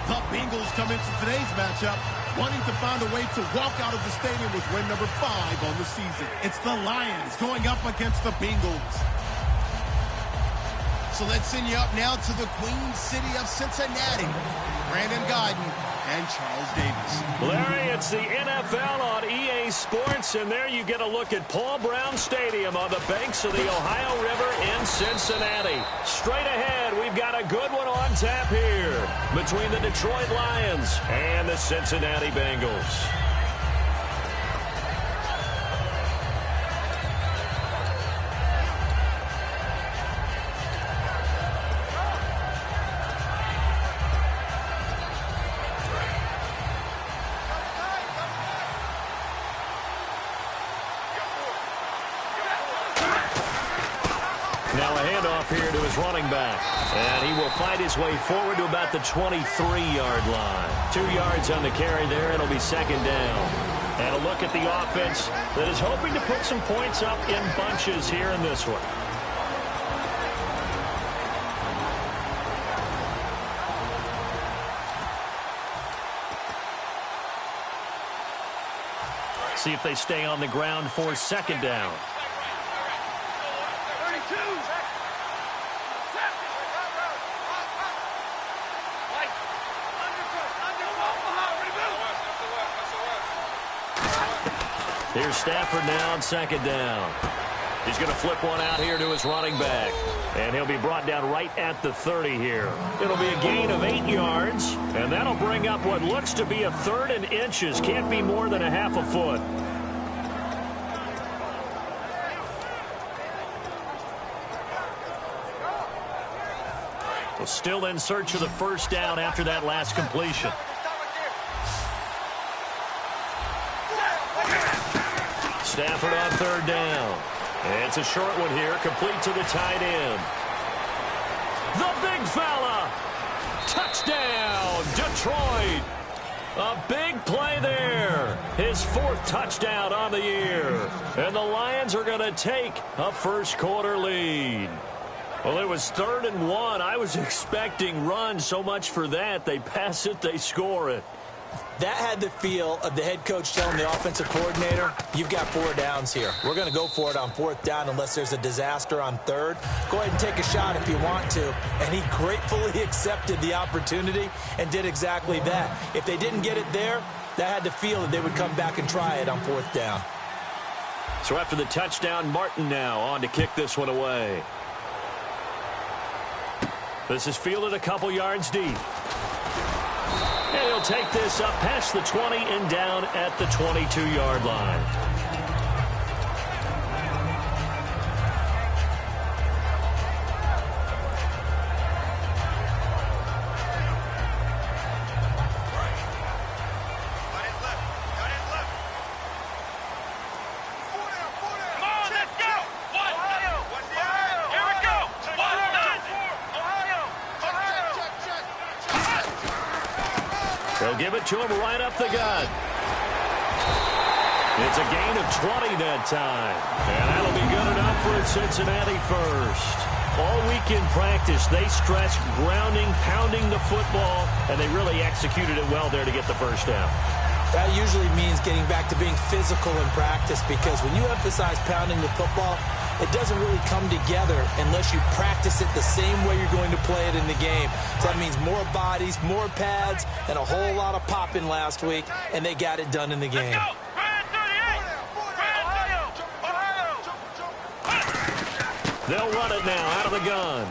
The Bengals come into today's matchup wanting to find a way to walk out of the stadium with win number 5 on the season. It's the Lions going up against the Bengals. So let's send you up now to the Queen City of Cincinnati. Brandon Guyton and Charles Davis. Larry, it's the NFL on EA Sports, and there you get a look at Paul Brown Stadium on the banks of the Ohio River in Cincinnati. Straight ahead, we've got a good one on tap here between the Detroit Lions and the Cincinnati Bengals. Now a handoff here to his running back. And he will fight his way forward to about the 23-yard line. 2 yards on the carry there. It'll be second down. And a look at the offense that is hoping to put some points up in bunches here in this one. See if they stay on the ground for second down. Here's Stafford now on second down. He's going to flip one out here to his running back. And he'll be brought down right at the 30 here. It'll be a gain of 8 yards. And that'll bring up what looks to be a 3rd and inches. Can't be more than a half a foot. Well, still in search of the first down after that last completion. Stafford on third down. And it's a short one here, complete to the tight end. The big fella. Touchdown, Detroit. A big play there. His 4th touchdown on the year. And the Lions are going to take a first quarter lead. Well, it was 3rd and 1. I was expecting runs. So much for that. They pass it, they score it. That had the feel of the head coach telling the offensive coordinator, you've got 4 downs here. We're going to go for it on 4th down unless there's a disaster on 3rd. Go ahead and take a shot if you want to. And he gratefully accepted the opportunity and did exactly that. If they didn't get it there, that had the feel that they would come back and try it on 4th down. So after the touchdown, Martin now on to kick this one away. This is fielded a couple yards deep. And he'll take this up past the 20 and down at the 22-yard line. They'll give it to him right up the gut. It's a gain of 20 that time. And that'll be good enough for a Cincinnati first. All week in practice, they stressed grounding, pounding the football, and they really executed it well there to get the first down. That usually means getting back to being physical in practice, because when you emphasize pounding the football, it doesn't really come together unless you practice it the same way you're going to play it in the game. So that means more bodies, more pads, and a whole lot of popping last week, and they got it done in the game. They'll run it now out of the gun.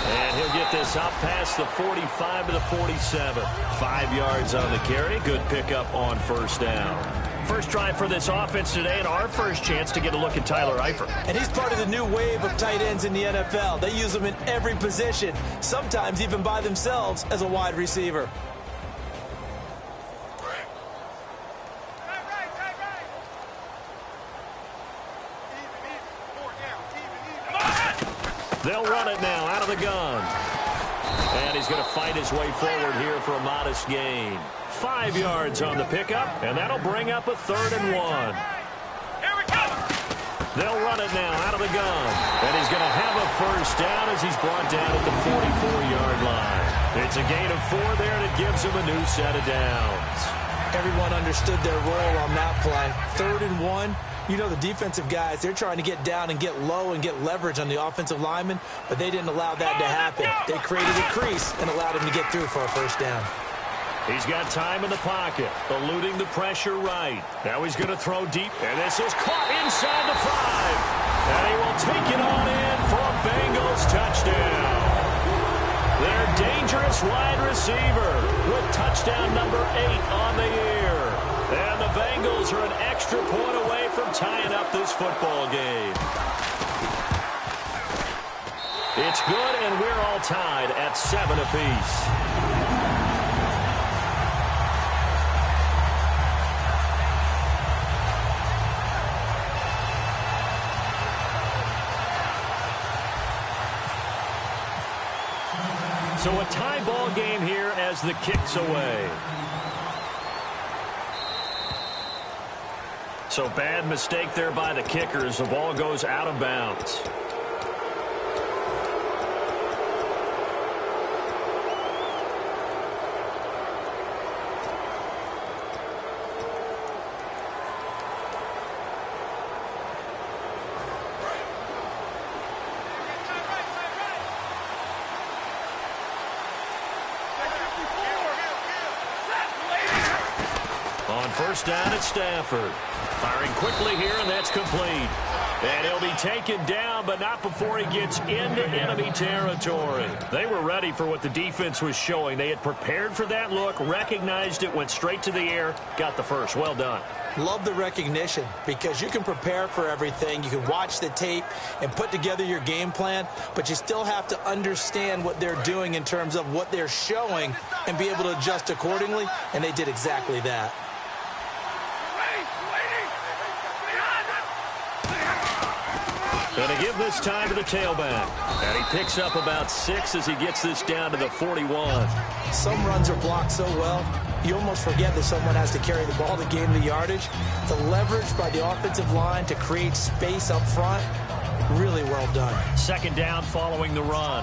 And he'll get this up past the 45 to the 47. 5 yards on the carry. Good pickup on first down. First drive for this offense today, and our first chance to get a look at Tyler Eifert. And he's part of the new wave of tight ends in the NFL. They use them in every position, sometimes even by themselves as a wide receiver. They'll run it now out of the gun. And he's going to fight his way forward here for a modest gain. 5 yards on the pickup, and that'll bring up a 3rd and 1. Here we go. They'll run it now out of the gun. And he's going to have a first down as he's brought down at the 44-yard line. It's a gain of 4 there, and it gives them a new set of downs. Everyone understood their role on that play. 3rd and 1. You know the defensive guys, they're trying to get down and get low and get leverage on the offensive lineman, but they didn't allow that to happen. They created a crease and allowed him to get through for a first down. He's got time in the pocket, eluding the pressure right. Now he's going to throw deep, and this is caught inside the 5. And he will take it on in for a Bengals touchdown. Their dangerous wide receiver with touchdown number 8 on the year. And the Bengals are an extra point away from tying up this football game. It's good, and we're all tied at 7 apiece. So a tie ball game here as the kick's away. So bad mistake there by the kickers. The ball goes out of bounds. On first down at Stafford. Firing quickly here, and that's complete. And he'll be taken down, but not before he gets into enemy territory. They were ready for what the defense was showing. They had prepared for that look, recognized it, went straight to the air, got the first. Well done. Love the recognition, because you can prepare for everything. You can watch the tape and put together your game plan, but you still have to understand what they're doing in terms of what they're showing and be able to adjust accordingly, and they did exactly that. Going to give this time to the tailback. And he picks up about 6 as he gets this down to the 41. Some runs are blocked so well, you almost forget that someone has to carry the ball to gain the yardage. The leverage by the offensive line to create space up front, really well done. 2nd down following the run.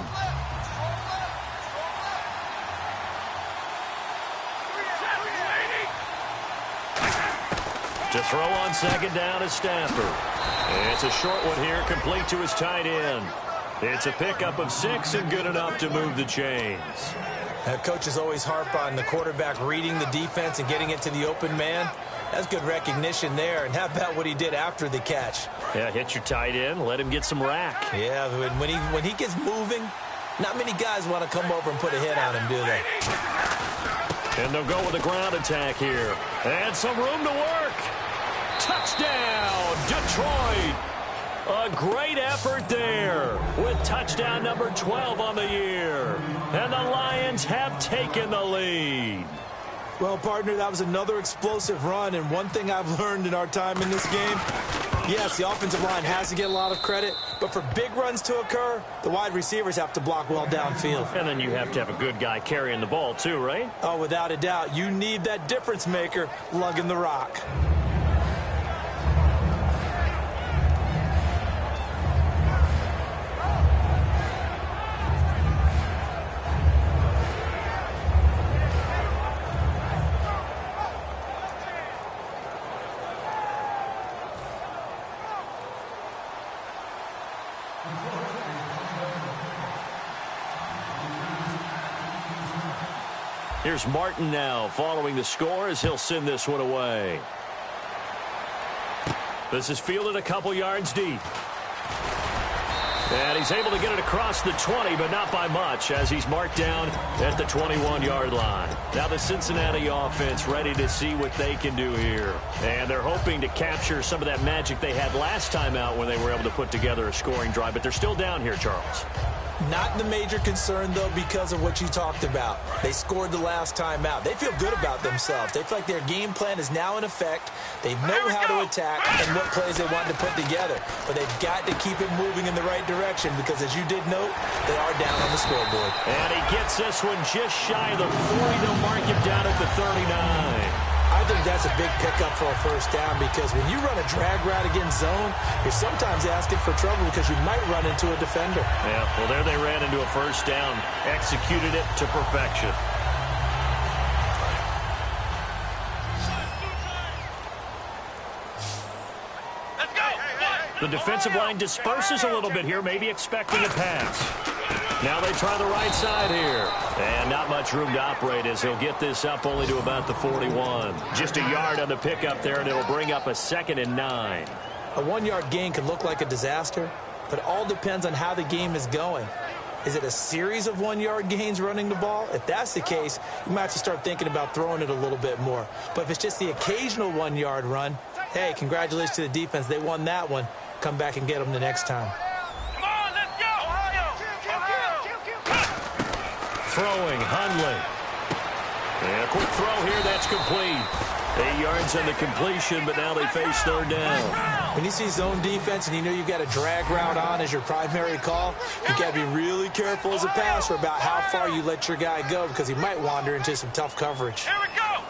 To throw on 2nd down is Stafford. And it's a short one here, complete to his tight end. It's a pickup of 6 and good enough to move the chains. Coaches always harp on the quarterback reading the defense and getting it to the open man. That's good recognition there. And how about what he did after the catch? Yeah, hit your tight end, let him get some rack. Yeah, when he gets moving, not many guys want to come over and put a hit on him, do they? And they'll go with a ground attack here. And some room to work. Touchdown, Detroit. A great effort there with touchdown number 12 on the year. And the Lions have taken the lead. Well, partner, that was another explosive run. And one thing I've learned in our time in this game, yes, the offensive line has to get a lot of credit, but for big runs to occur, the wide receivers have to block well downfield. And then you have to have a good guy carrying the ball too, right? Oh, without a doubt. You need that difference maker lugging the rock. Here's Martin now following the score as he'll send this one away. This is fielded a couple yards deep. And he's able to get it across the 20, but not by much, as he's marked down at the 21-yard line. Now the Cincinnati offense ready to see what they can do here. And they're hoping to capture some of that magic they had last time out when they were able to put together a scoring drive. But they're still down here, Charles. Not the major concern, though, because of what you talked about. They scored the last time out. They feel good about themselves. They feel like their game plan is now in effect. They know how to attack and what plays they want to put together. But they've got to keep it moving in the right direction because, as you did note, they are down on the scoreboard. And he gets this one just shy of the 40. They'll mark him down at the 39. I think that's a big pickup for a first down because when you run a drag route against zone, you're sometimes asking for trouble because you might run into a defender. Yeah, well, there they ran into a first down, executed it to perfection. The defensive line disperses a little bit here, maybe expecting a pass. Now they try the right side here. And not much room to operate as he'll get this up only to about the 41. Just a yard on the pickup there, and it'll bring up a 2nd and 9. A 1-yard gain could look like a disaster, but it all depends on how the game is going. Is it a series of 1-yard gains running the ball? If that's the case, you might have to start thinking about throwing it a little bit more. But if it's just the occasional 1-yard run, hey, congratulations to the defense. They won that one. Come back and get them the next time. Come on, let's go! Ohio! Throwing, Hundley. And a quick throw here, that's complete. 8 yards on the completion, but now they face 3rd down. When you see zone defense and you know you've got a drag route on as your primary call, you've got to be really careful as a passer about how far you let your guy go because he might wander into some tough coverage. Here we go!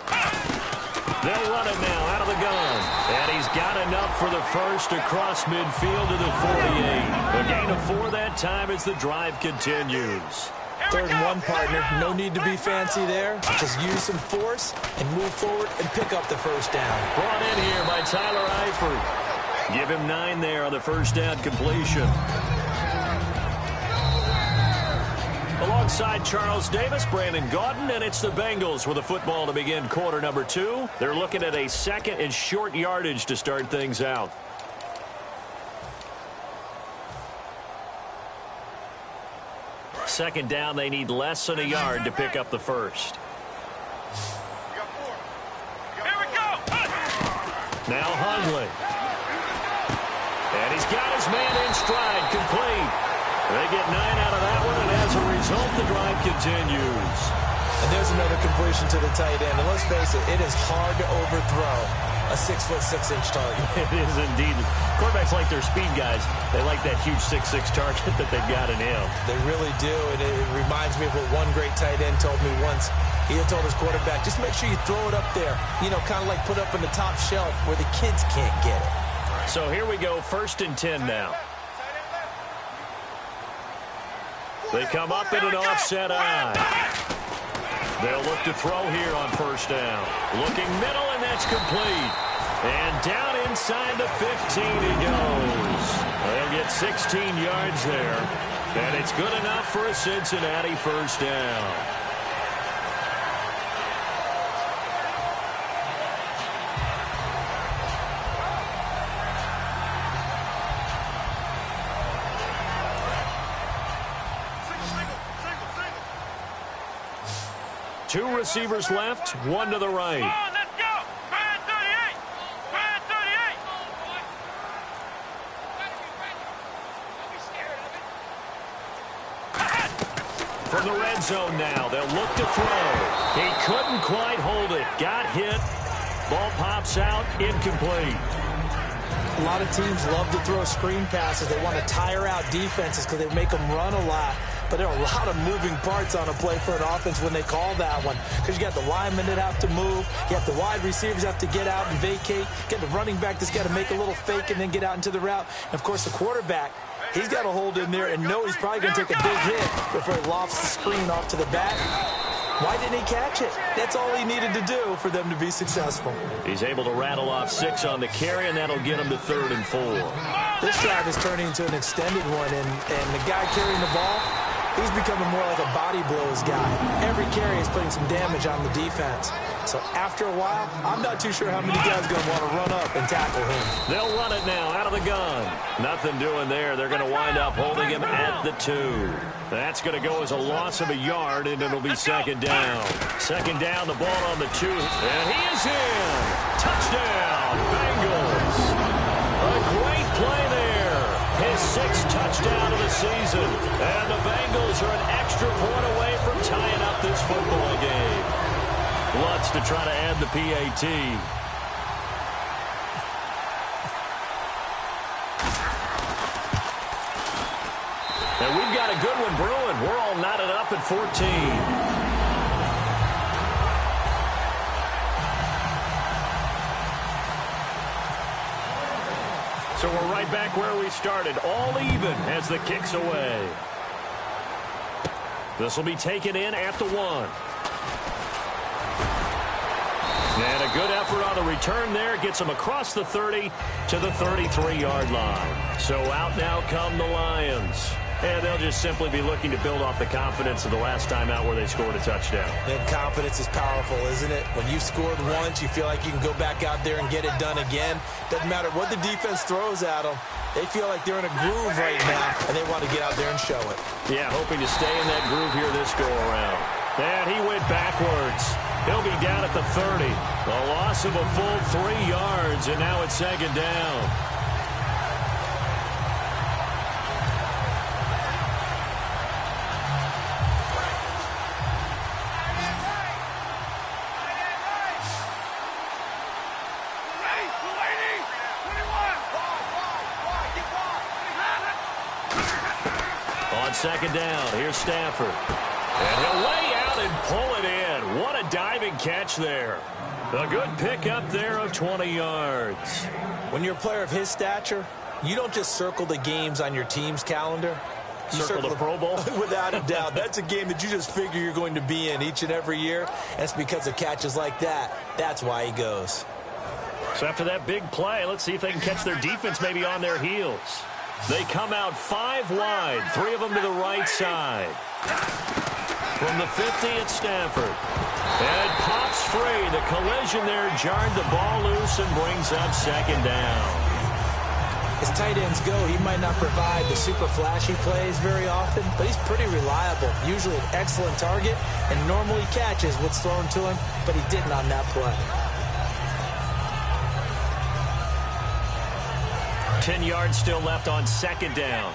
They'll run it now out of the gun. And he's got enough for the first across midfield to the 48. A gain of 4 that time as the drive continues. 3rd and 1, partner. No need to be fancy there. Just use some force and move forward and pick up the first down. Brought in here by Tyler Eifert. Give him 9 there on the first down completion. Alongside Charles Davis, Brandon Gaudin, and it's the Bengals with a football to begin quarter number 2. They're looking at a 2nd and short yardage to start things out. Second down, they need less than a yard to pick up the first. Here we go! Now Hundley. And he's got his man in stride, complete. They get 9 out of that one, and as a result, the drive continues. And there's another completion to the tight end. And let's face it, it is hard to overthrow a 6'6" target. It is indeed. Quarterbacks like their speed guys. They like that huge 6'6" target that they've got in him. They really do, and it reminds me of what one great tight end told me once. He had told his quarterback, just make sure you throw it up there. You know, kind of like put up on the top shelf where the kids can't get it. So here we go, 1st and 10 now. They come up in an offset eye. They'll look to throw here on first down. Looking middle, and that's complete. And down inside the 15 he goes. They'll get 16 yards there. And it's good enough for a Cincinnati first down. Two receivers left, one to the right. Come on, let's go! Brand 38! Brand 38! From the red zone now, they'll look to throw. He couldn't quite hold it. Got hit. Ball pops out, incomplete. A lot of teams love to throw screen passes. They want to tire out defenses because they make them run a lot. But there are a lot of moving parts on a play for an offense when they call that one. Because you got the linemen that have to move. You have the wide receivers have to get out and vacate. You got the running back that's got to make a little fake and then get out into the route. And, of course, the quarterback, he's got to hold in there and know he's probably going to take a big hit before he lofts the screen off to the back. Why didn't he catch it? That's all he needed to do for them to be successful. He's able to rattle off 6 on the carry, and that'll get him to 3rd and 4. This drive is turning into an extended one, and the guy carrying the ball, he's becoming more like a body blows guy. Every carry is putting some damage on the defense. So after a while, I'm not too sure how many guys are going to want to run up and tackle him. They'll run it now out of the gun. Nothing doing there. They're going to wind up holding him at the 2. That's going to go as a loss of a yard, and it'll be 2nd down. 2nd down, the ball on the 2. And he is in. Touchdown, Bengals. A great play there. His 6th touchdown of the season. And the Bengals are an extra point away from tying up this football game. Lutz to try to add the PAT. And we've got a good one brewing. We're all knotted up at 14. So we're right back where we started, all even as the kick's away. This will be taken in at the 1. And a good effort on the return there. Gets them across the 30 to the 33-yard line. So out now come the Lions. And they'll just simply be looking to build off the confidence of the last time out where they scored a touchdown. And confidence is powerful, isn't it? When you've scored once, you feel like you can go back out there and get it done again. Doesn't matter what the defense throws at them. They feel like they're in a groove right now, and they want to get out there and show it. Yeah, hoping to stay in that groove here this go-around. And he went backwards. He'll be down at the 30. A loss of a full 3 yards, and now it's 2nd down. On 2nd down, here's Stafford. And he'll lay out and pull it in. What a diving catch there. A good pickup there of 20 yards. When you're a player of his stature, you don't just circle the games on your team's calendar. You circle the Pro Bowl? Without a doubt. That's a game that you just figure you're going to be in each and every year. And it's because of catches like that. That's why he goes. So after that big play, let's see if they can catch their defense maybe on their heels. They come out 5 wide, 3 of them to the right side. From the 50, it's Stafford. And it pops free. The collision there jarred the ball loose and brings up 2nd down. As tight ends go, he might not provide the super flashy plays very often, but he's pretty reliable. Usually an excellent target, and normally catches what's thrown to him, but he didn't on that play. 10 yards still left on 2nd down.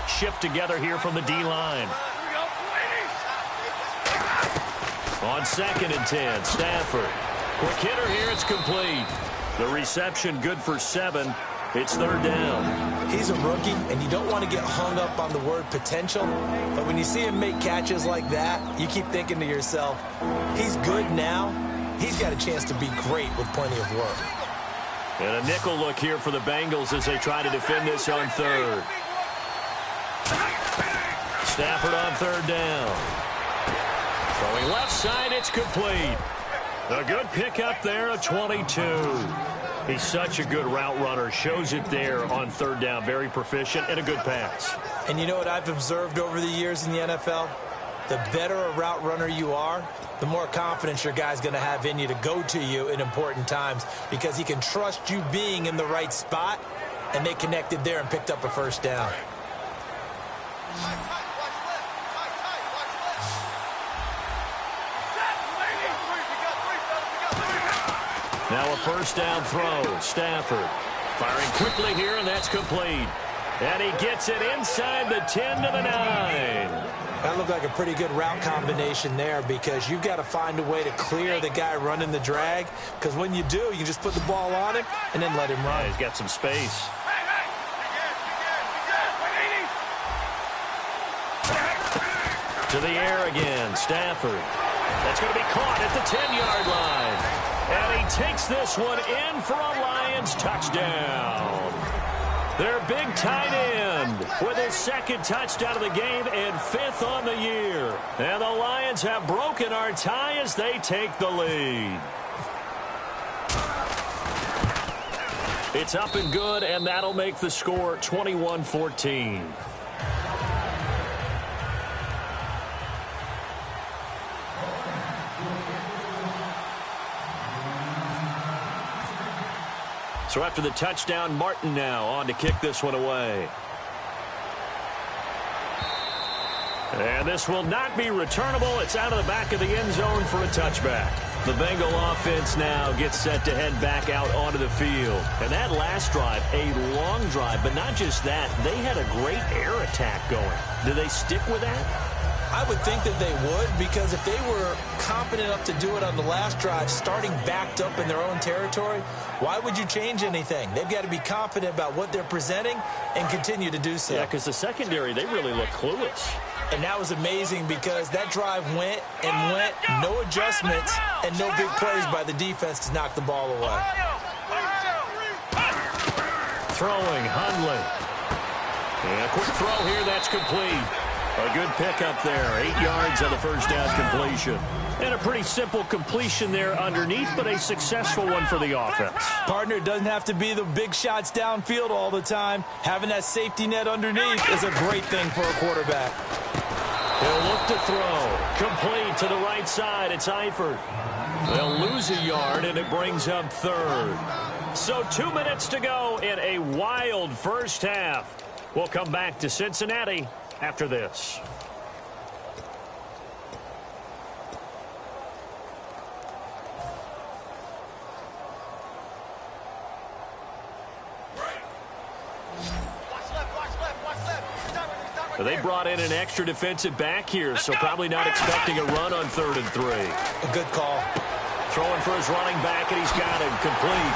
Shift together here from the D-line. On 2nd and 10, Stafford. Quick hitter here, it's complete. The reception good for 7. It's 3rd down. He's a rookie, and you don't want to get hung up on the word potential. But when you see him make catches like that, you keep thinking to yourself, he's good now. He's got a chance to be great with plenty of work. And a nickel look here for the Bengals as they try to defend this on 3rd. Stafford on 3rd down. Throwing left side, it's complete. A good pickup there, a 22. He's such a good route runner. Shows it there on 3rd down. Very proficient and a good pass. And you know what I've observed over the years in the NFL? The better a route runner you are, the more confidence your guy's going to have in you to go to you in important times because he can trust you being in the right spot, and they connected there and picked up a 1st down. Now a 1st down throw. Stafford firing quickly here, and that's complete. And he gets it inside the 10 to the 9. That looked like a pretty good route combination there because you've got to find a way to clear the guy running the drag, because when you do, you can just put the ball on him and then let him run. Yeah, he's got some space. To the air again, Stafford. That's going to be caught at the 10-yard line. And he takes this one in for a Lions touchdown. Their big tight end with his 2nd touchdown of the game and 5th on the year. And the Lions have broken our tie as they take the lead. It's up and good, and that'll make the score 21-14. So after the touchdown, Martin now on to kick this one away. And this will not be returnable. It's out of the back of the end zone for a touchback. The Bengal offense now gets set to head back out onto the field. And that last drive, a long drive, but not just that. They had a great air attack going. Do they stick with that? I would think that they would, because if they were confident enough to do it on the last drive, starting backed up in their own territory, why would you change anything? They've got to be confident about what they're presenting and continue to do so. Yeah, because the secondary, they really look clueless. And that was amazing because that drive went and went, no adjustments, and no big plays by the defense to knock the ball away. throwing, Hundley. And a quick throw here, that's complete. A good pickup there, 8 yards on the first down completion. And a pretty simple completion there underneath, but a successful one for the offense. Partner, it doesn't have to be the big shots downfield all the time. Having that safety net underneath is a great thing for a quarterback. He'll look to throw. Complete to the right side. It's Eifert. They'll lose a yard, and it brings up third. So 2 minutes to go in a wild first half. We'll come back to Cincinnati after this. They brought in an extra defensive back here, so probably not expecting a run on 3rd and 3. A good call. Throwing for his running back, and he's got him complete.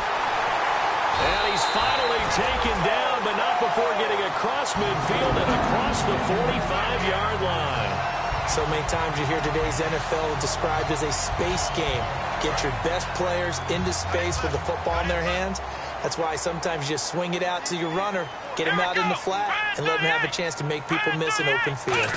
And he's finally taken down, but not before getting across midfield and across the 45-yard line. So many times you hear today's NFL described as a space game. Get your best players into space with the football in their hands. That's why sometimes you just swing it out to your runner, get him out in the flat, and let him have a chance to make people miss an open field.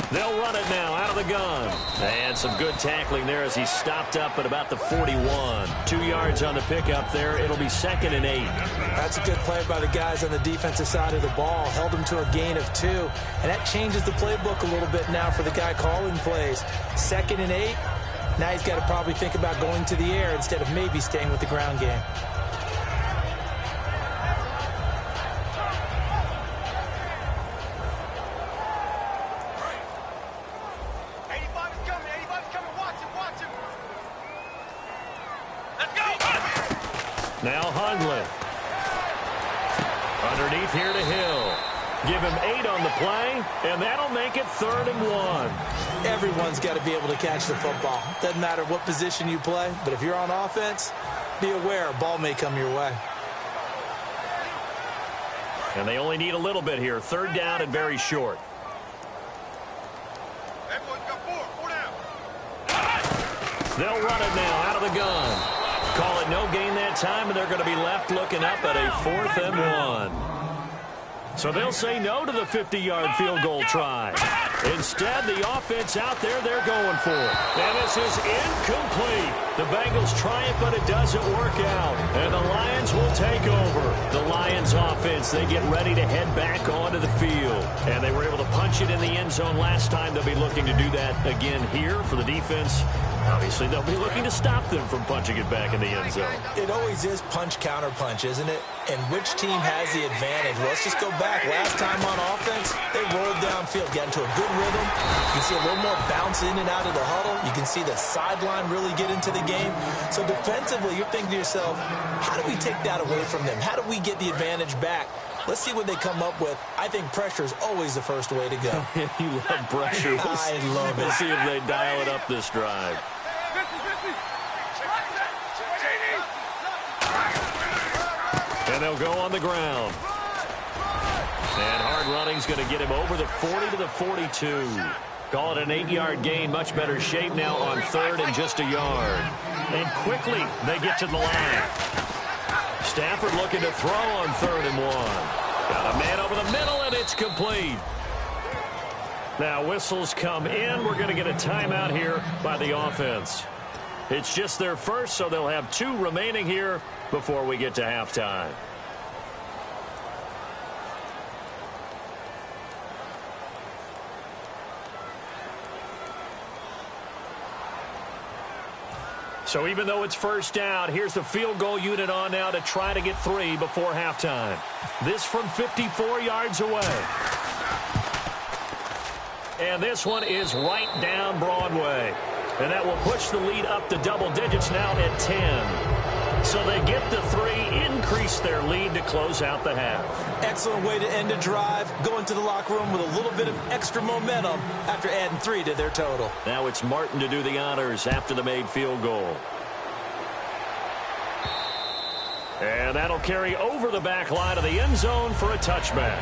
They'll run it now out of the gun. And some good tackling there as he stopped up at about the 41. 2 yards on the pickup there. It'll be 2nd and 8. That's a good play by the guys on the defensive side of the ball. Held him to a gain of 2. And that changes the playbook a little bit now for the guy calling plays. 2nd and 8. Now he's got to probably think about going to the air instead of maybe staying with the ground game. Now Hundley. Underneath here to Hill. Give him 8 on the play, and that'll make it 3rd and 1. Everyone's got to be able to catch the football. Doesn't matter what position you play, but if you're on offense, be aware a ball may come your way. And they only need a little bit here. 3rd down and very short. They'll run it now out of the gun. Call it no gain that time, and they're going to be left looking up at a 4th and 1. So they'll say no to the 50-yard field goal try. Instead, the offense out there, they're going for it. And this is incomplete. The Bengals try it, but it doesn't work out. And the Lions will take over. The Lions offense, they get ready to head back onto the field. And they were able to punch it in the end zone last time. They'll be looking to do that again here for the defense. Obviously, they'll be looking to stop them from punching it back in the end zone. It always is punch-counter-punch, isn't it? And which team has the advantage? Well, let's just go back. Last time on offense, they rolled downfield, got into a good rhythm. You can see a little more bounce in and out of the huddle. You can see the sideline really get into the game. So defensively, you're thinking to yourself, how do we take that away from them? How do we get the advantage back? Let's see what they come up with. I think pressure is always the first way to go. You love pressure. I love it. Let's see if they dial it up this drive. And they'll go on the ground. And hard running's going to get him over the 40 to the 42. Call it an 8-yard gain. Much better shape now on 3rd and just a yard. And quickly they get to the line. Stafford looking to throw on 3rd and 1. Got a man over the middle, and it's complete. Now whistles come in. We're going to get a timeout here by the offense. It's just their first, so they'll have 2 remaining here before we get to halftime. So even though it's first down, here's the field goal unit on now to try to get 3 before halftime. This from 54 yards away. And this one is right down Broadway. And that will push the lead up to double digits now at 10. So they get the 3, increase their lead to close out the half. Excellent way to end a drive. Go into the locker room with a little bit of extra momentum after adding 3 to their total. Now it's Martin to do the honors after the made field goal. And that'll carry over the back line of the end zone for a touchback.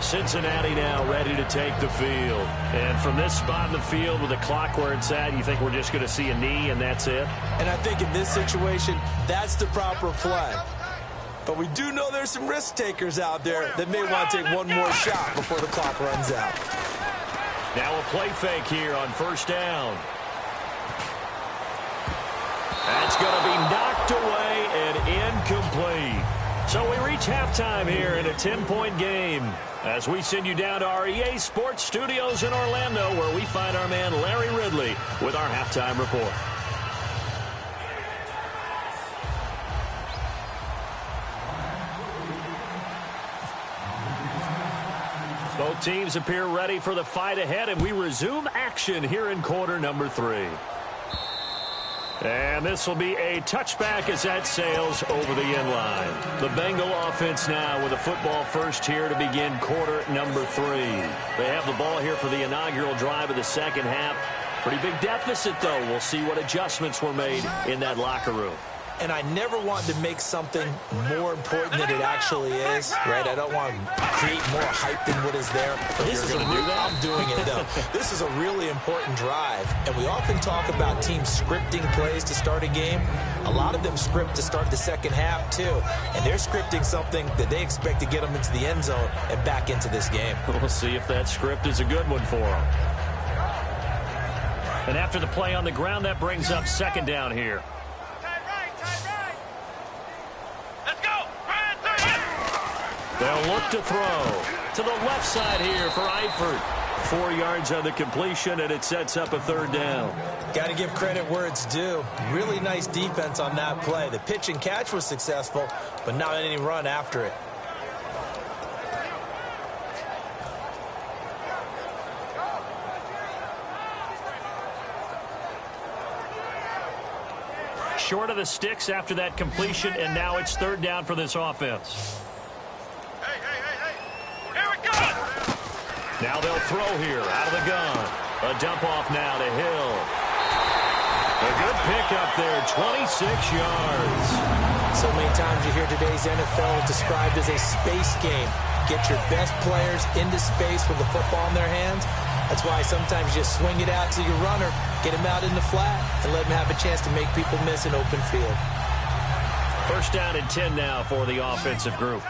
Cincinnati now ready to take the field. And from this spot in the field with the clock where it's at, you think we're just going to see a knee and that's it? And I think in this situation, that's the proper play. But we do know there's some risk takers out there that may want to take one more shot before the clock runs out. Now a play fake here on first down. That's going to be knocked away and incomplete. So we reach halftime here in a 10-point game as we send you down to our EA Sports Studios in Orlando, where we find our man Larry Ridley with our halftime report. Both teams appear ready for the fight ahead, and we resume action here in quarter number 3. And this will be a touchback as that sails over the end line. The Bengal offense now with a football first here to begin quarter number 3. They have the ball here for the inaugural drive of the second half. Pretty big deficit, though. We'll see what adjustments were made in that locker room. And I never want to make something more important than it actually is, right? I don't want to create more hype than what is there. But this is going to do that? I'm doing it, though. This is a really important drive. And we often talk about teams scripting plays to start a game. A lot of them script to start the second half, too. And they're scripting something that they expect to get them into the end zone and back into this game. We'll see if that script is a good one for them. And after the play on the ground, that brings up second down here. They'll look to throw to the left side here for Eifert. 4 yards on the completion, and it sets up a third down. Got to give credit where it's due. Really nice defense on that play. The pitch and catch was successful, but not any run after it. Short of the sticks after that completion, and now it's third down for this offense. Now they'll throw here out of the gun. A dump off now to Hill. A good pickup there, 26 yards. So many times you hear today's NFL described as a space game. Get your best players into space with the football in their hands. That's why sometimes you just swing it out to your runner, get him out in the flat, and let him have a chance to make people miss an open field. First down and 10 now for the offensive group.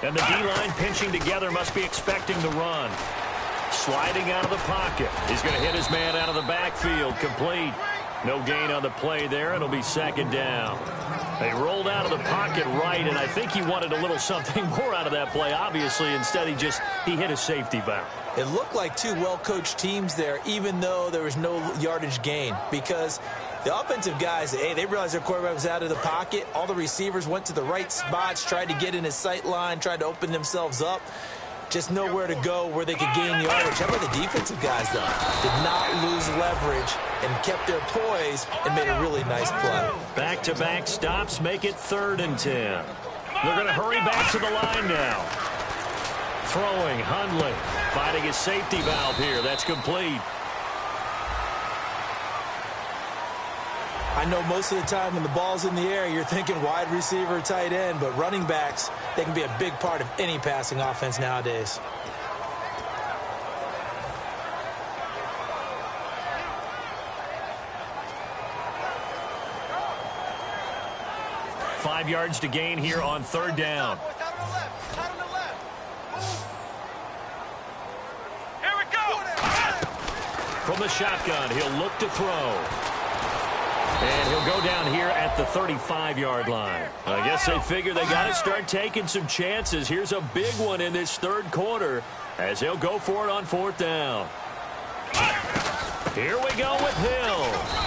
And the D-line pinching together must be expecting the run. Sliding out of the pocket. He's going to hit his man out of the backfield. Complete. No gain on the play there. It'll be second down. They rolled out of the pocket right, and I think he wanted a little something more out of that play. Obviously, instead he hit a safety valve. It looked like two well-coached teams there, even though there was no yardage gain, because the offensive guys, they realized their quarterback was out of the pocket. All the receivers went to the right spots, tried to get in his sight line, tried to open themselves up. Just nowhere to go where they could gain yardage. How about the defensive guys, though? Did not lose leverage and kept their poise and made a really nice play. Back-to-back stops make it 3rd and 10. They're going to hurry back to the line now. Throwing, Hundley, finding his safety valve here. That's complete. I know most of the time when the ball's in the air, you're thinking wide receiver, tight end, but running backs, they can be a big part of any passing offense nowadays. Five yards to gain here on third down. Here we go. From the shotgun, he'll look to throw. And he'll go down here at the 35-yard line. I guess they figure they got to start taking some chances. Here's a big one in this third quarter as they'll go for it on fourth down. Here we go with Hill.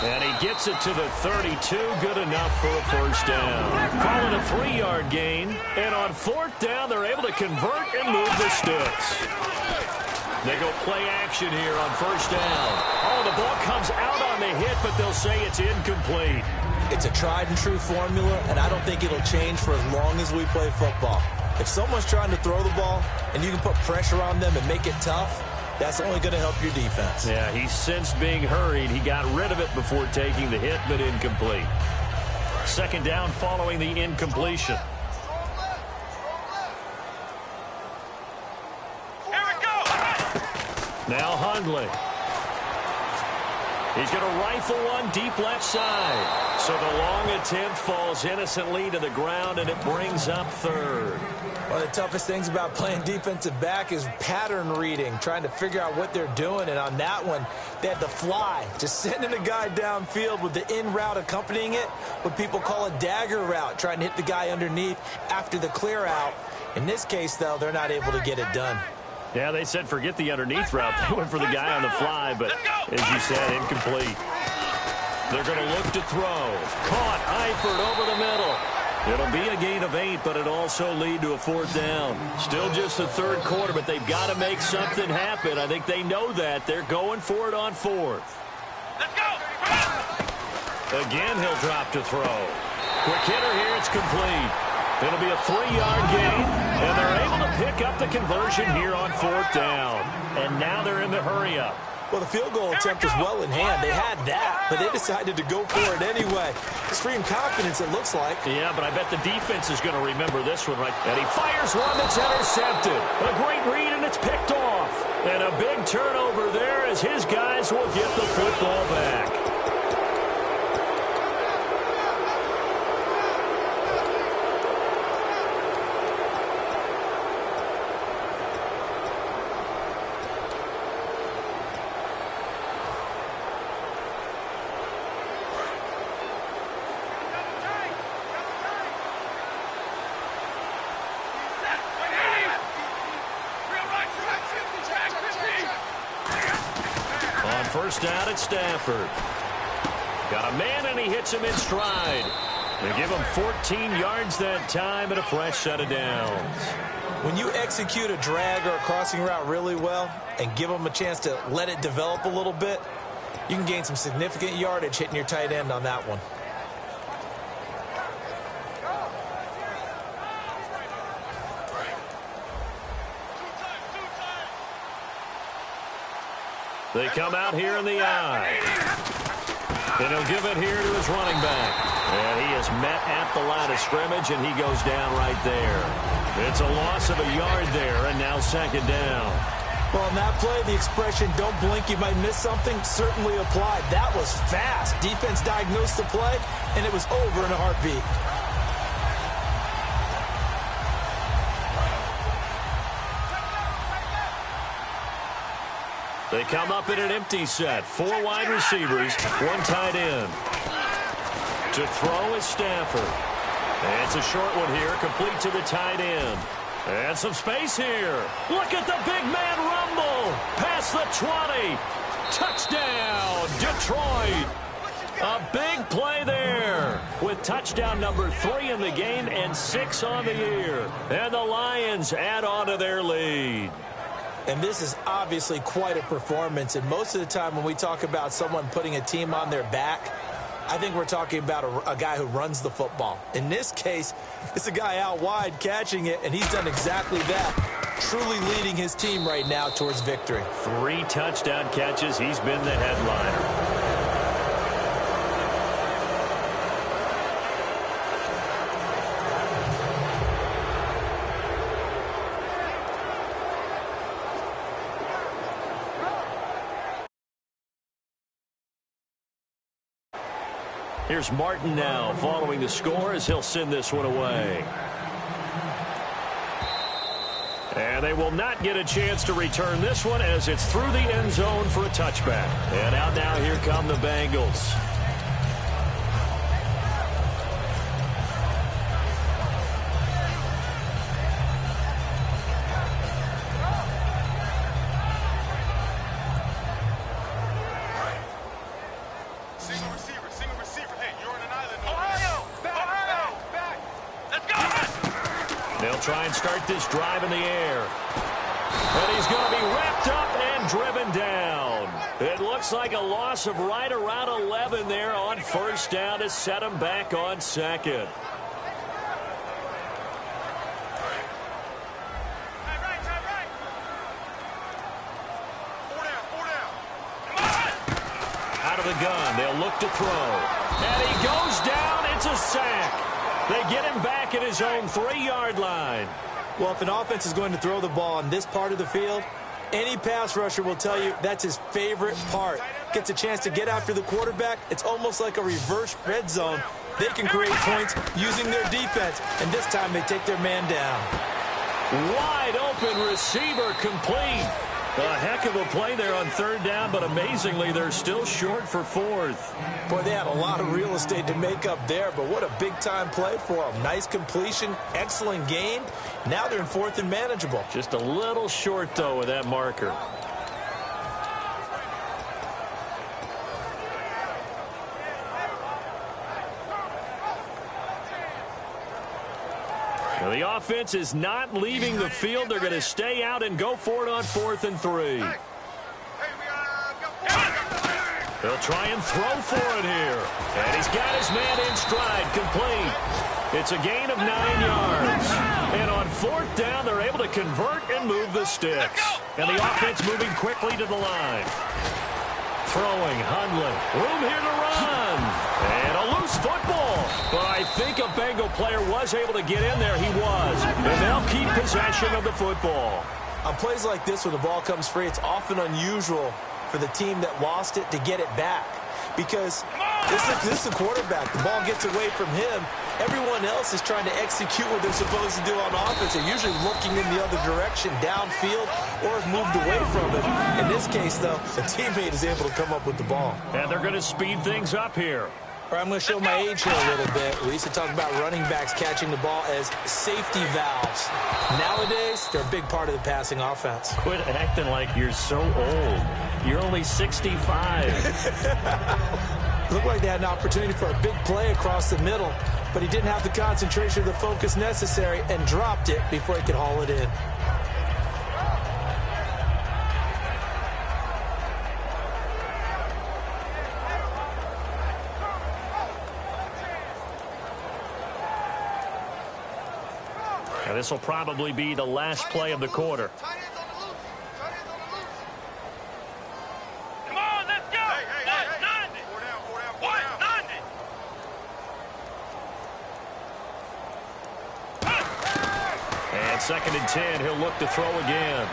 And he gets it to the 32. Good enough for a first down. Call it a 3-yard gain. And on fourth down, they're able to convert and move the sticks. They go play action here on first down. Oh, the ball comes out on the hit, but they'll say it's incomplete. It's a tried-and-true formula, and I don't think it'll change for as long as we play football. If someone's trying to throw the ball and you can put pressure on them and make it tough, that's only going to help your defense. Yeah, he sensed being hurried. He got rid of it before taking the hit, but incomplete. Second down following the incompletion. Now Hundley. He's going to rifle one deep left side. So the long attempt falls innocently to the ground, and it brings up third. One of the toughest things about playing defensive back is pattern reading, trying to figure out what they're doing. And on that one, they had the fly, just sending a guy downfield with the in route accompanying it, what people call a dagger route, trying to hit the guy underneath after the clear out. In this case, though, they're not able to get it done. Yeah, they said forget the underneath route. They went for the guy on the fly, but as you said, incomplete. They're going to look to throw. Caught, Eifert over the middle. It'll be a gain of 8, but it'll also lead to a 4th down. Still just the third quarter, but they've got to make something happen. I think they know that. They're going for it on 4th. Let's go! Again, he'll drop to throw. Quick hitter here, it's complete. It'll be a 3-yard gain, and they're able to pick up the conversion here on 4th down. And now they're in the hurry-up. Well, the field goal attempt was well in hand. They had that, but they decided to go for it anyway. Extreme confidence, it looks like. Yeah, but I bet the defense is going to remember this one, right? And he fires one that's intercepted. A great read, and it's picked off. And a big turnover there as his guys will get the football back. First down at Stafford. Got a man, and he hits him in stride. They give him 14 yards that time and a fresh set of downs. When you execute a drag or a crossing route really well and give them a chance to let it develop a little bit, you can gain some significant yardage hitting your tight end on that one. They come out here in the eye. And he'll give it here to his running back. And he is met at the line of scrimmage, and he goes down right there. It's a loss of a yard there, and now 2nd down. Well, on that play, the expression, don't blink, you might miss something, certainly applied. That was fast. Defense diagnosed the play, and it was over in a heartbeat. They come up in an empty set. 4 wide receivers, 1 tight end. To throw is Stafford. And it's a short one here, complete to the tight end. And some space here. Look at the big man rumble. Past the 20. Touchdown, Detroit. A big play there with touchdown number 3 in the game and 6 on the year. And the Lions add on to their lead. And this is obviously quite a performance. And most of the time when we talk about someone putting a team on their back, I think we're talking about a guy who runs the football. In this case, it's a guy out wide catching it, and he's done exactly that, truly leading his team right now towards victory. 3 touchdown catches. He's been the headliner. Here's Martin now following the score as he'll send this one away. And they will not get a chance to return this one as it's through the end zone for a touchback. And out now, here come the Bengals. Try and start this drive in the air. And he's going to be wrapped up and driven down. It looks like a loss of right around 11 there on 1st down to set him back on 2nd. Out of the gun, they'll look to throw. And he goes down. It's a sack. They get him back at his own 3-yard line. Well, if an offense is going to throw the ball on this part of the field, Any pass rusher will tell you that's his favorite part. Gets a chance to get after the quarterback. It's almost like a reverse red zone. They can create points using their defense, and this time they take their man down. Wide open receiver complete. A heck of a play there on third down, but amazingly, they're still short for fourth. Boy, they had a lot of real estate to make up there, but what a big-time play for them. Nice completion, excellent gain. Now they're in fourth and manageable. Just a little short, though, with that marker. Now, the offense is not leaving the field. They're going to stay out and go for it on 4th and 3. They'll try and throw for it here. And he's got his man in stride, complete. It's a gain of 9 yards. And on 4th down, they're able to convert and move the sticks. And the offense moving quickly to the line. Throwing, Hundley. Room here to run. And a loose football. But I think a Bengal player was able to get in there. He was. And they'll keep possession of the football. On plays like this, when the ball comes free, it's often unusual for the team that lost it to get it back. Because this is the quarterback. The ball gets away from him. Everyone else is trying to execute what they're supposed to do on offense. They're usually looking in the other direction, downfield, or have moved away from it. In this case, though, the teammate is able to come up with the ball. And they're going to speed things up here. I'm going to show my age here a little bit. We used to talk about running backs catching the ball as safety valves. Nowadays, they're a big part of the passing offense. Quit acting like you're so old. You're only 65. Looked like they had an opportunity for a big play across the middle, but he didn't have the concentration or the focus necessary and dropped it before he could haul it in. Now, this will probably be the last play of the quarter. Come on, let's go. 190. 190. And 2nd and 10, he'll look to throw again.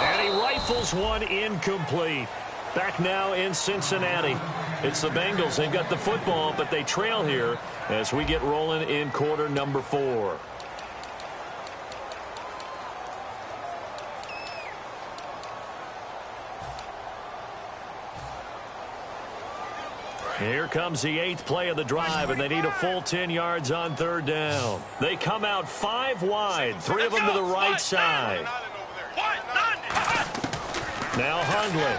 And he rifles one incomplete. Back now in Cincinnati. It's the Bengals. They've got the football, but they trail here as we get rolling in quarter number 4. Here comes the 8th play of the drive, and they need a full 10 yards on 3rd down. They come out 5 wide, 3 of them to the right side. Now Hundley.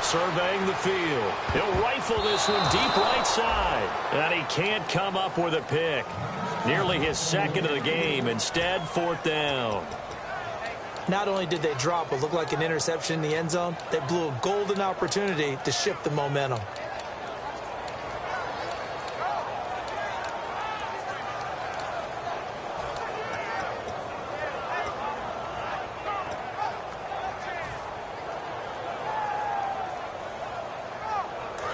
Surveying the field. He'll rifle this one deep right side. And he can't come up with a pick. Nearly his 2nd of the game. Instead, 4th down. Not only did they drop what looked like an interception in the end zone, they blew a golden opportunity to shift the momentum.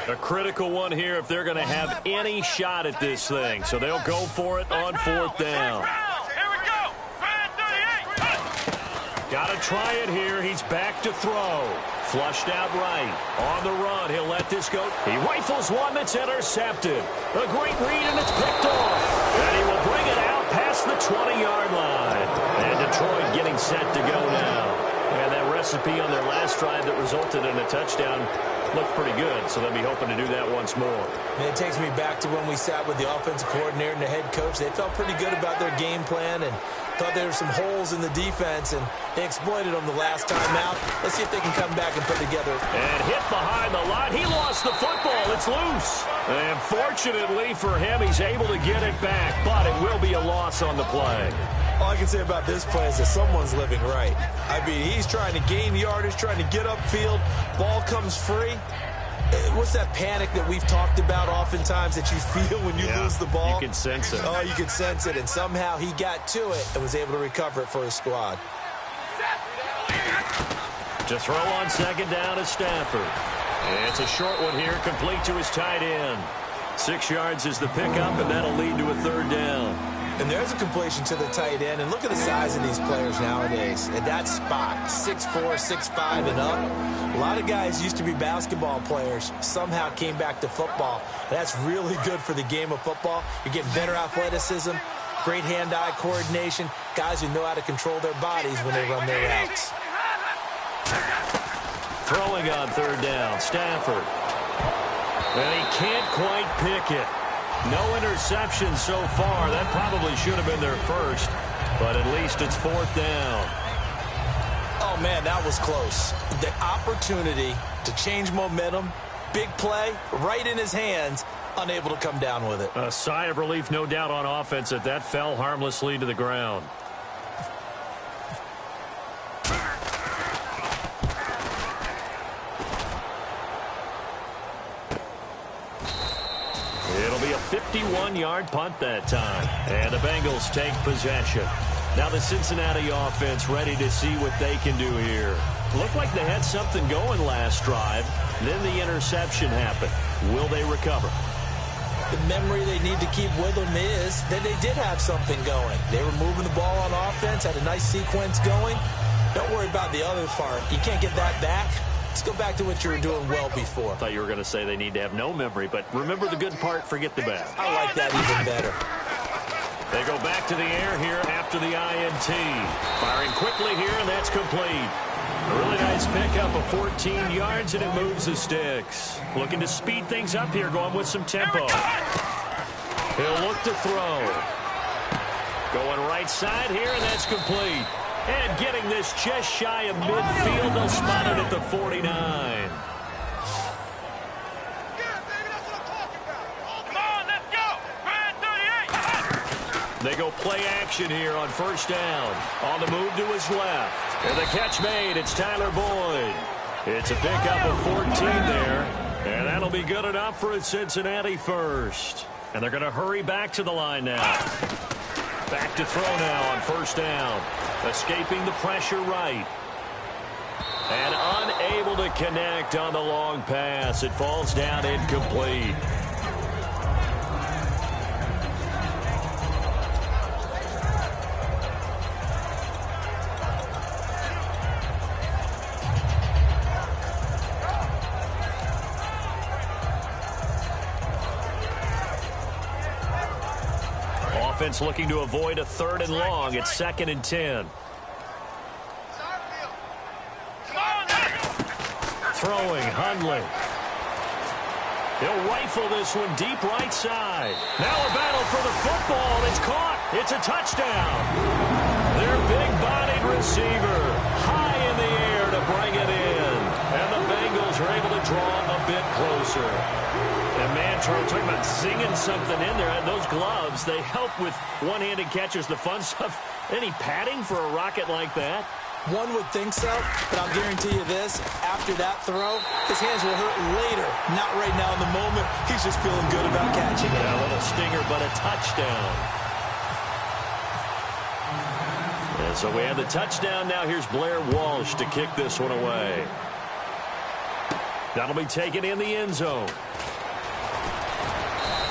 A critical one here if they're going to have any shot at this thing. So they'll go for it on 4th down. Here we go. 38. Got to try it here. He's back to throw. Flushed out right. On the run, he'll let this go. He rifles one that's intercepted. A great read, and it's picked off. And he will bring it out past the 20-yard line. And Detroit getting set to go now. And that recipe on their last drive that resulted in a touchdown looked pretty good, so they'll be hoping to do that once more. And it takes me back to when we sat with the offensive coordinator and the head coach. They felt pretty good about their game plan and thought there were some holes in the defense, and they exploited them the last time out. Let's see if they can come back and put together. And hit behind the line. He lost the football. It's loose. And fortunately for him, he's able to get it back, but it will be a loss on the play. All I can say about this play is that someone's living right. I mean, he's trying to gain yardage, trying to get upfield. Ball comes free. What's that panic that we've talked about oftentimes that you feel when you lose the ball? You can sense it. Oh, you can sense it. And somehow he got to it and was able to recover it for his squad. To throw on 2nd down is Stafford. And it's a short one here, complete to his tight end. 6 yards is the pickup, and that'll lead to a 3rd down. And there's a completion to the tight end. And look at the size of these players nowadays. At that spot, 6'4", 6'5", and up. A lot of guys used to be basketball players, somehow came back to football. That's really good for the game of football. You're getting better athleticism, great hand-eye coordination, guys who know how to control their bodies when they run their routes. Throwing on third down, Stafford. And he can't quite pick it. No interception so far. That probably should have been their first, but at least it's fourth down. Oh, man, that was close. The opportunity to change momentum, big play, right in his hands, unable to come down with it. A sigh of relief, no doubt, on offense that that fell harmlessly to the ground. It'll be a 51-yard punt that time, and the Bengals take possession. Now the Cincinnati offense ready to see what they can do here. Looked like they had something going last drive. Then the interception happened. Will they recover? The memory they need to keep with them is that they did have something going. They were moving the ball on offense, had a nice sequence going. Don't worry about the other part. You can't get that back. Let's go back to what you were doing well before. I thought you were going to say they need to have no memory, but remember the good part, forget the bad. I like that even better. They go back to the air here after the INT. Firing quickly here, and that's complete. A really nice pickup of 14 yards, and it moves the sticks. Looking to speed things up here, going with some tempo. He'll look to throw. Going right side here, and that's complete. And getting this just shy of midfield, they'll spot it at the 49. They go play action here on first down. On the move to his left. And the catch made. It's Tyler Boyd. It's a pickup of 14 there. And that'll be good enough for a Cincinnati first. And they're going to hurry back to the line now. Back to throw now on first down. Escaping the pressure right. And unable to connect on the long pass. It falls down incomplete. Offense looking to avoid a 3rd and long. It's 2nd and 10. Throwing, Hundley. He'll rifle this one deep right side. Now a battle for the football. It's caught. It's a touchdown. Their big-bodied receiver high in the air to bring it in. And the Bengals are able to draw a bit closer. And man, Charles, talking about singing something in there. Those gloves, they help with one-handed catches, the fun stuff. Any padding for a rocket like that? One would think so, but I'll guarantee you this. After that throw, his hands will hurt later. Not right now in the moment. He's just feeling good about catching it. Yeah, a little stinger, but a touchdown. And so we have the touchdown. Now here's Blair Walsh to kick this one away. That'll be taken in the end zone.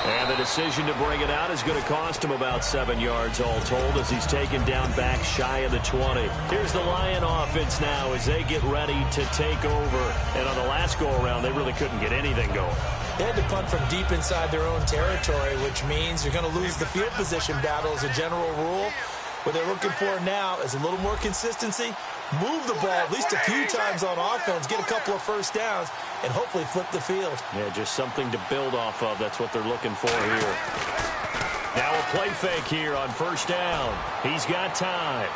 And the decision to bring it out is going to cost him about 7 yards all told as he's taken down back shy of the 20. Here's the Lion offense now as they get ready to take over. And on the last go-around, they really couldn't get anything going. They had to punt from deep inside their own territory, which means you're going to lose the field position battle as a general rule. What they're looking for now is a little more consistency, move the ball at least a few times on offense, get a couple of first downs, and hopefully flip the field. Yeah, just something to build off of. That's what they're looking for here. Now a play fake here on first down. He's got time.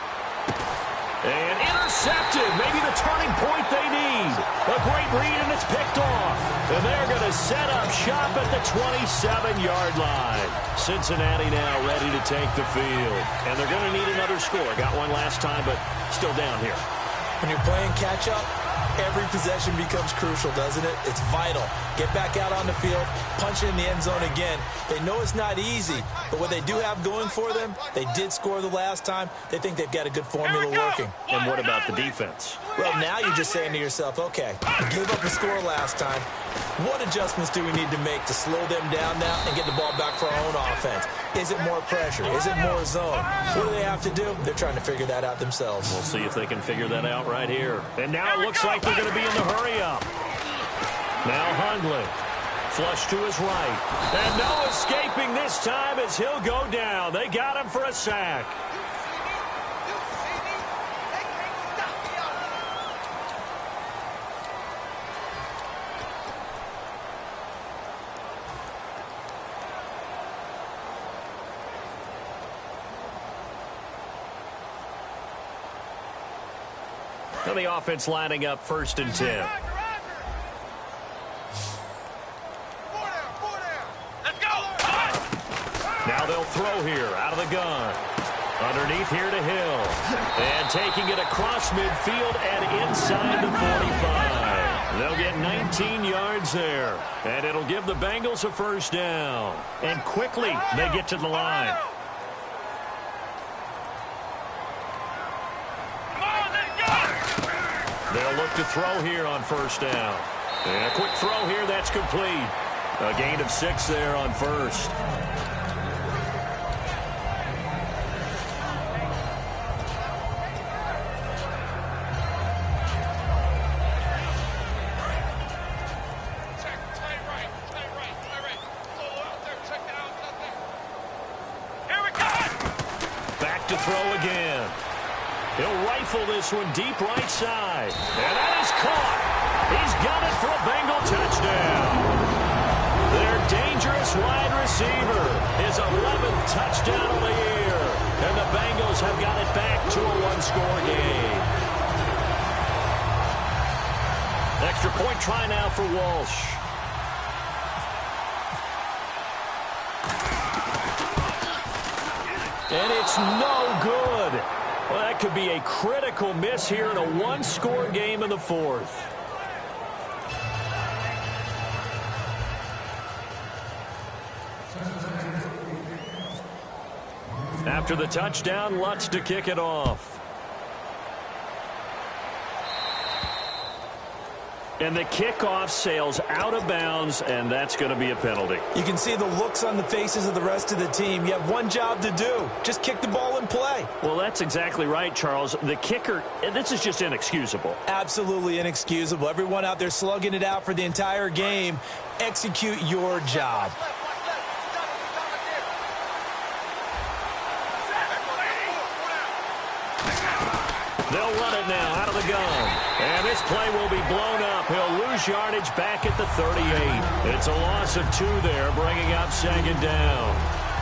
And intercepted. Maybe the turning point they need. A great read, and it's picked off. And they're going to set up shop at the 27-yard line. Cincinnati now ready to take the field. And they're going to need another score. Got one last time, but still down here. When you're playing catch-up, every possession becomes crucial, doesn't it? It's vital. Get back out on the field, punch it in the end zone again. They know it's not easy, but what they do have going for them, they did score the last time. They think they've got a good formula working. And what about the defense? Well, now you're just saying to yourself, okay, we gave up a score last time. What adjustments do we need to make to slow them down now and get the ball back for our own offense? Is it more pressure? Is it more zone? What do they have to do? They're trying to figure that out themselves. We'll see if they can figure that out right here. And now it looks like they're going to be in the hurry-up. Now Hundley. Flush to his right. And no escaping this time as he'll go down. They got him for a sack. Now the offense lining up 1st and 10. Now they'll throw here out of the gun. Underneath here to Hill. And taking it across midfield and inside the 45. They'll get 19 yards there. And it'll give the Bengals a 1st down. And quickly they get to the line. They'll look to throw here on 1st down. And a quick throw here, that's complete. A gain of 6 there on 1st. To throw again. He'll rifle this one deep right side. And that is caught. He's got it for a Bengal touchdown. Their dangerous wide receiver. His 11th touchdown of the year. And the Bengals have got it back to a 1-score game. Extra point try now for Walsh. And it's no good. Well, that could be a critical miss here in a 1-score game in the 4th. After the touchdown, Lutz to kick it off. And the kickoff sails out of bounds, and that's going to be a penalty. You can see the looks on the faces of the rest of the team. You have one job to do. Just kick the ball and play. Well, that's exactly right, Charles. The kicker, this is just inexcusable. Absolutely inexcusable. Everyone out there slugging it out for the entire game. Execute your job. They'll run it now out of the gun. And this play will be blown up. He'll lose yardage back at the 38. It's a loss of 2 there, bringing up 2nd down.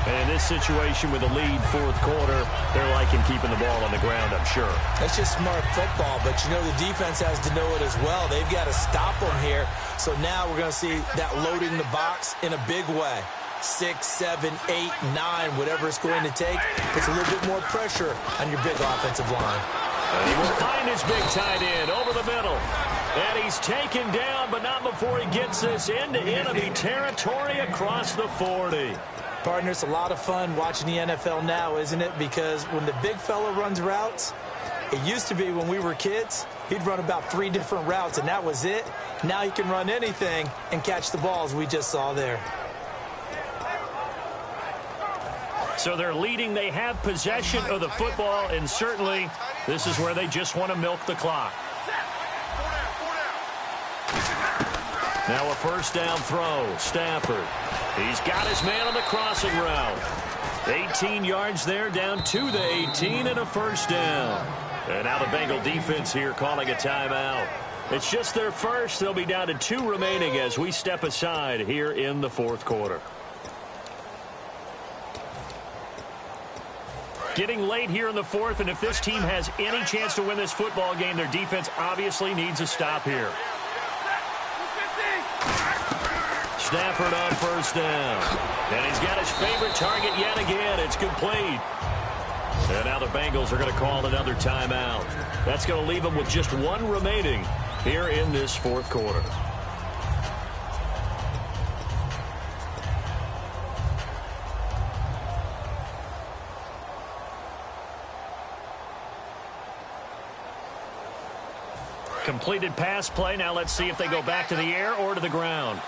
And in this situation with a lead 4th quarter, they're liking keeping the ball on the ground, I'm sure. That's just smart football, but you know the defense has to know it as well. They've got to stop them here. So now we're going to see that loading the box in a big way. 6, 7, 8, 9, whatever it's going to take. Puts a little bit more pressure on your big offensive line. And he will find his big tight end over the middle. And he's taken down, but not before he gets this into enemy territory across the 40. Partner, it's a lot of fun watching the NFL now, isn't it? Because when the big fella runs routes, it used to be when we were kids, he'd run about 3 different routes, and that was it. Now he can run anything and catch the balls we just saw there. So they're leading. They have possession of the football, and certainly this is where they just want to milk the clock. Now a 1st down throw. Stafford. He's got his man on the crossing route. 18 yards there, down to the 18, and a 1st down. And now the Bengal defense here calling a timeout. It's just their first. They'll be down to 2 remaining as we step aside here in the 4th quarter. Getting late here in the 4th, and if this team has any chance to win this football game, their defense obviously needs a stop here. Stafford on 1st down. And he's got his favorite target yet again. It's complete. And now the Bengals are going to call another timeout. That's going to leave them with just 1 remaining here in this 4th quarter. Completed pass play. Now let's see if they go back to the air or to the ground.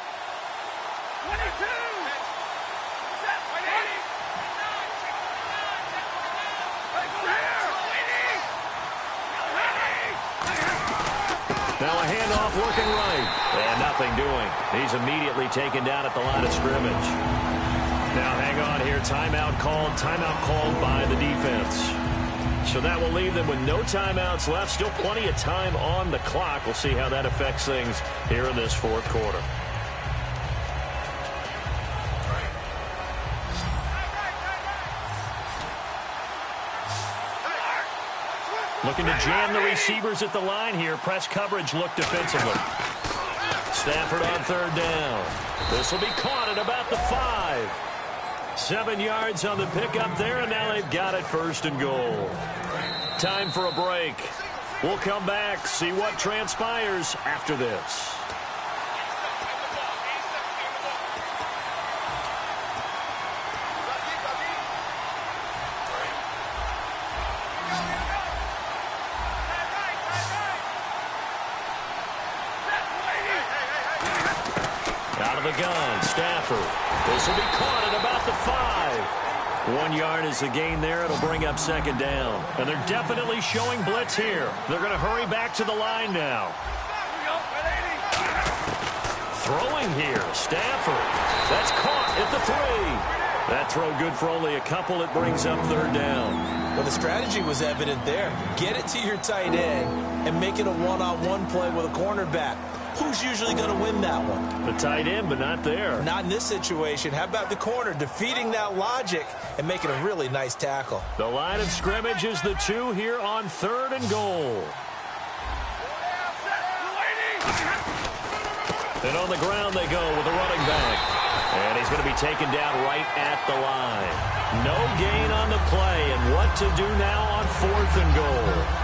Now a handoff working right. And nothing doing. He's immediately taken down at the line of scrimmage. Now hang on here. Timeout called by the defense. So that will leave them with no timeouts left. Still plenty of time on the clock. We'll see how that affects things here in this fourth quarter. Looking to jam the receivers at the line here. Press coverage look defensively. Stafford on third down. This will be caught at about the 5. 7 yards on the pickup there, and now they've got it first and goal. Time for a break. We'll come back, see what transpires after this. Out of the gun, Stafford. This will be caught at about the 5. 1 yard is the gain there. It'll bring up second down. And they're definitely showing blitz here. They're going to hurry back to the line now. Throwing here, Stafford. That's caught at the 3. That throw good for only a couple. It brings up third down. Well, the strategy was evident there. Get it to your tight end and make it a one-on-one play with a cornerback. Who's usually going to win that one? The tight end, but not there. Not in this situation. How about the corner defeating that logic and making a really nice tackle? The line of scrimmage is the 2 here on third and goal. And on the ground they go with the running back. And he's going to be taken down right at the line. No gain on the play, and what to do now on fourth and goal.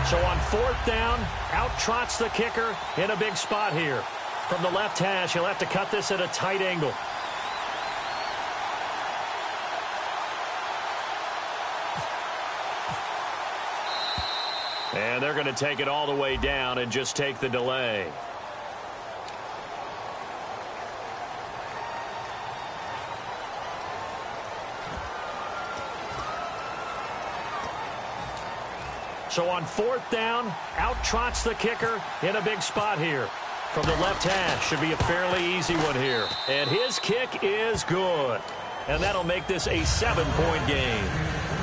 So on fourth down, out trots the kicker in a big spot here. From the left hash, he'll have to cut this at a tight angle. And they're going to take it all the way down and just take the delay. So on fourth down, out trots the kicker in a big spot here. From the left hash, should be a fairly easy one here. And his kick is good. And that'll make this a 7-point game.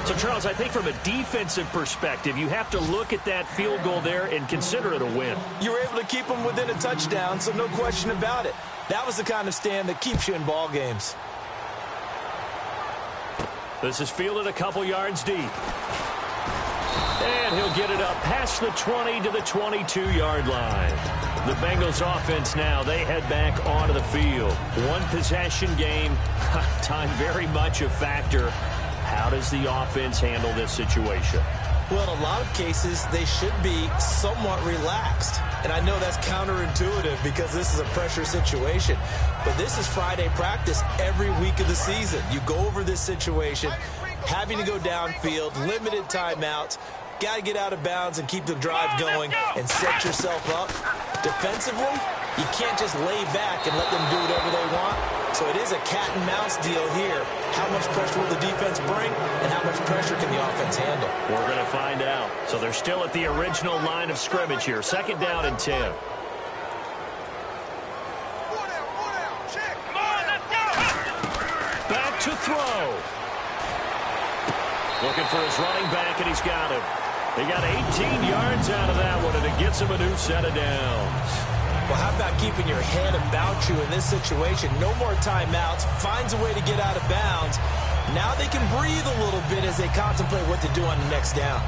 So, Charles, I think from a defensive perspective, you have to look at that field goal there and consider it a win. You were able to keep them within a touchdown, so no question about it. That was the kind of stand that keeps you in ball games. This is fielded a couple yards deep. And he'll get it up past the 20 to the 22-yard line. The Bengals offense now, they head back onto the field. One possession game, time very much a factor. How does the offense handle this situation? Well, in a lot of cases, they should be somewhat relaxed. And I know that's counterintuitive because this is a pressure situation. But this is Friday practice every week of the season. You go over this situation, having to go downfield, limited timeouts. Got to get out of bounds and keep the drive going and set yourself up. Defensively, you can't just lay back and let them do whatever they want. So it is a cat and mouse deal here. How much pressure will the defense bring and how much pressure can the offense handle? We're going to find out. So they're still at the original line of scrimmage here. Second down and 10. Back to throw. Looking for his running back, and he's got him. He got 18 yards out of that one, and it gets him a new set of downs. Well, how about keeping your head about you in this situation? No more timeouts. Finds a way to get out of bounds. Now they can breathe a little bit as they contemplate what to do on the next down.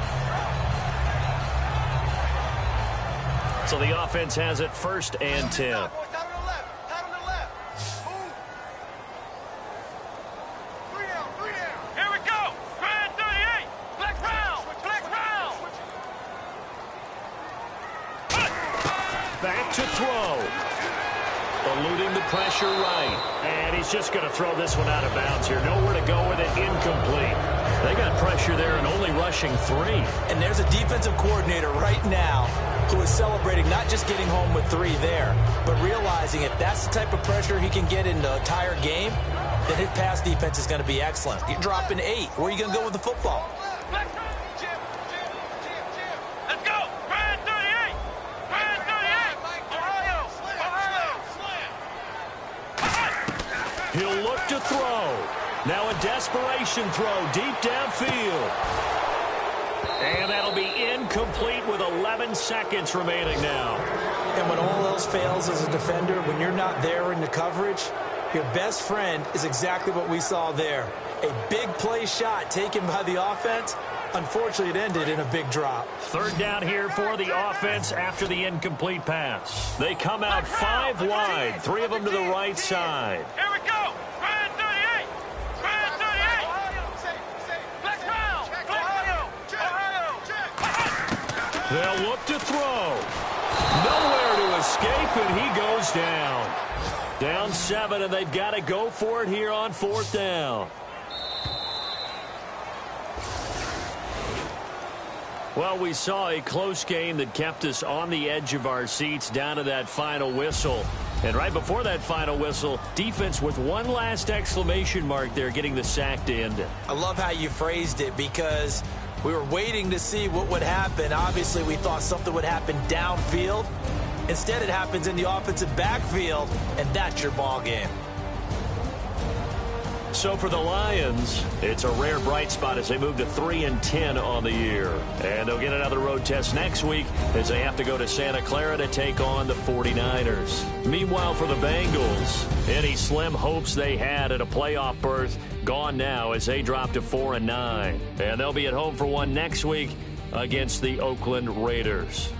So the offense has it first and 10. Back to throw. Eluding the pressure right. And he's just going to throw this one out of bounds here. Nowhere to go with it. Incomplete. They got pressure there and only rushing 3. And there's a defensive coordinator right now who is celebrating not just getting home with 3 there, but realizing if that's the type of pressure he can get in the entire game, then his pass defense is going to be excellent. You're dropping 8. Where are you going to go with the football? Let's go! Brand 38! Brand 38! Ohio! Ohio! He'll look to throw. Now a desperation throw deep downfield. And that'll be incomplete with 11 seconds remaining now. And when all else fails as a defender, when you're not there in the coverage, your best friend is exactly what we saw there. A big play shot taken by the offense. Unfortunately, it ended in a big drop. 3rd down here for the offense after the incomplete pass. They come out 5 wide, 3 of them to the right side. Here we go! Brand 38! Brand 38! Black ground! Ohio! Ohio! They'll look to throw. Nowhere to escape, and he goes down. Down 7, and they've got to go for it here on 4th down. Well, we saw a close game that kept us on the edge of our seats down to that final whistle. And right before that final whistle, defense with one last exclamation mark there, getting the sack to end it. I love how you phrased it because we were waiting to see what would happen. Obviously, we thought something would happen downfield. Instead, it happens in the offensive backfield, and that's your ball game. So for the Lions, it's a rare bright spot as they move to 3-10 on the year. And they'll get another road test next week as they have to go to Santa Clara to take on the 49ers. Meanwhile, for the Bengals, any slim hopes they had at a playoff berth gone now as they drop to 4-9. And they'll be at home for one next week against the Oakland Raiders.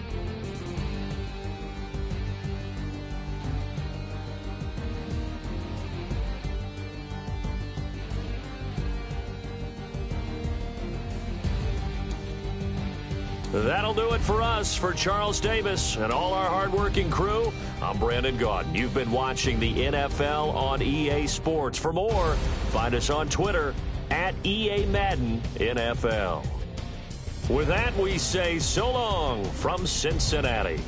That'll do it for us. For Charles Davis and all our hardworking crew, I'm Brandon Gaudin. You've been watching the NFL on EA Sports. For more, find us on Twitter at EA Madden NFL. With that, we say so long from Cincinnati.